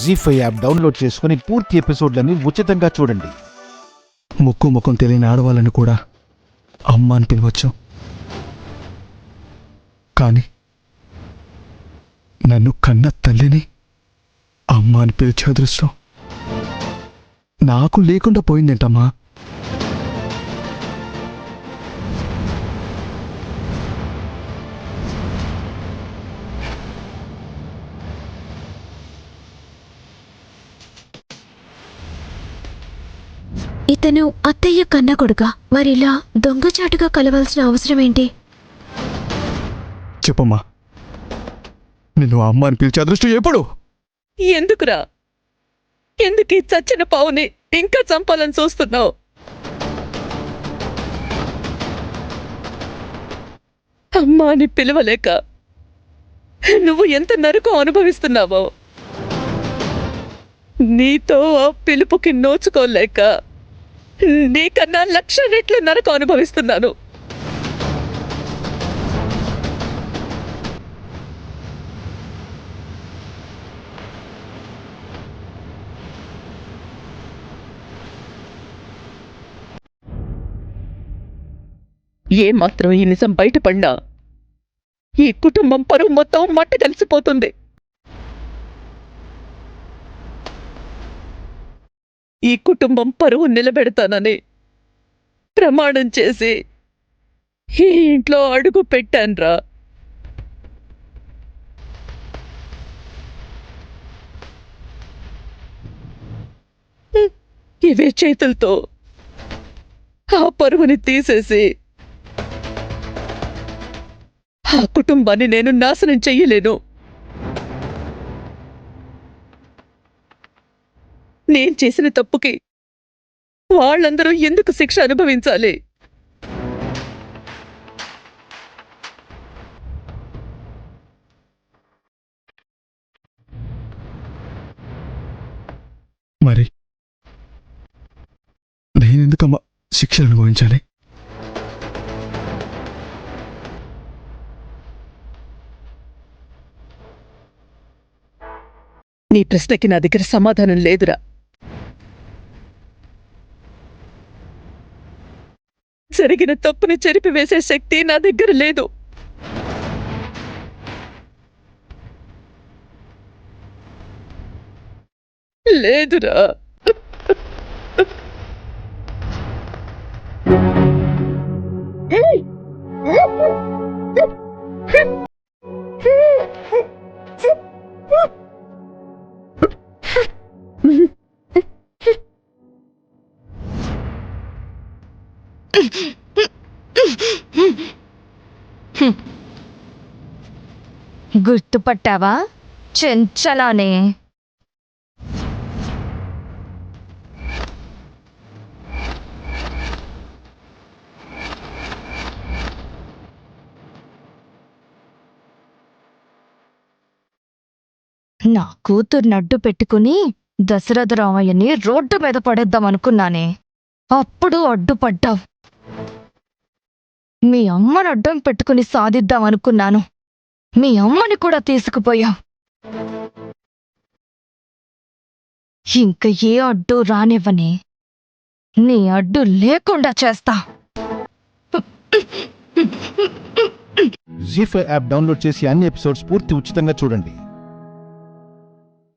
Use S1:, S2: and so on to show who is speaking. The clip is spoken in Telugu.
S1: జీ5 యాప్ డౌన్లోడ్ చేసుకుని పూర్తి ఎపిసోడ్లని ఉచితంగా చూడండి.
S2: ముక్కు ముఖం తెలియని ఆడవాళ్ళని కూడా అమ్మ అని పిలవచ్చు, కానీ నన్ను కన్న తల్లిని అమ్మ అని పిలిచే అదృష్టం నాకు లేకుండా పోయిందేంటమ్మా?
S3: ఇతను అత్తయ్య కన్న కొడుక, మరిలా దొంగచాటుగా కలవాల్సిన అవసరం ఏంటి?
S2: చెప్పమ్మా, నిన్ను అమ్మ అని పిలిచే అదృష్టం ఎప్పుడు?
S4: ఎందుకురా? ఎందుకు చచ్చిన పావుని ఇంకా చంపాలని చూస్తున్నావు? అమ్మా అని పిలవలేక నువ్వు ఎంత నరకం అనుభవిస్తున్నావో, నీతో ఆ పిలుపుకి నోచుకోలేక నీకన్నా 1,00,000 రెట్లు నరకం అనుభవిస్తున్నాను. ఏమాత్రం ఈ నిజం బయటపడినా ఈ కుటుంబం పరువు మొత్తం మట్టి కలిసిపోతుంది. ఈ కుటుంబం పరువు నిలబెడతానని ప్రమాణం చేసి ఈ ఇంట్లో అడుగు పెట్టాన్రా. ఇవే చేతులతో ఆ పరువుని తీసేసి ఆ కుటుంబాన్ని నేను నాశనం చెయ్యలేను. నేను చేసిన తప్పుకి వాళ్ళందరూ ఎందుకు శిక్ష అనుభవించాలి?
S2: మరి నేనెందుకమ్మా శిక్షలు అనుభవించాలి?
S4: నీ ప్రశ్నకి నా దగ్గర సమాధానం లేదురా. జరిగిన తప్పుని చెరిపివేసే శక్తి నా దగ్గర లేదు. లేదురా.
S5: గుర్తుపట్టావా? చెంచలానే. నా కూతుర్ని అడ్డు పెట్టుకుని దశరథ రామయ్యని రోడ్డు మీద పడేద్దామనుకున్నానే, అప్పుడు అడ్డుపడ్డావు. మీ అమ్మను అడ్డం పెట్టుకుని సాధిద్దామనుకున్నాను, మీ అమ్మని కూడా తీసుకుపోయావు. ఇంక ఏ అడ్డు రానివ్వని, నీ అడ్డు లేకుండా చేస్తా.
S1: జీ5 యాప్ డౌన్లోడ్ చేసి అన్ని ఎపిసోడ్స్ పూర్తి ఉచితంగా చూడండి.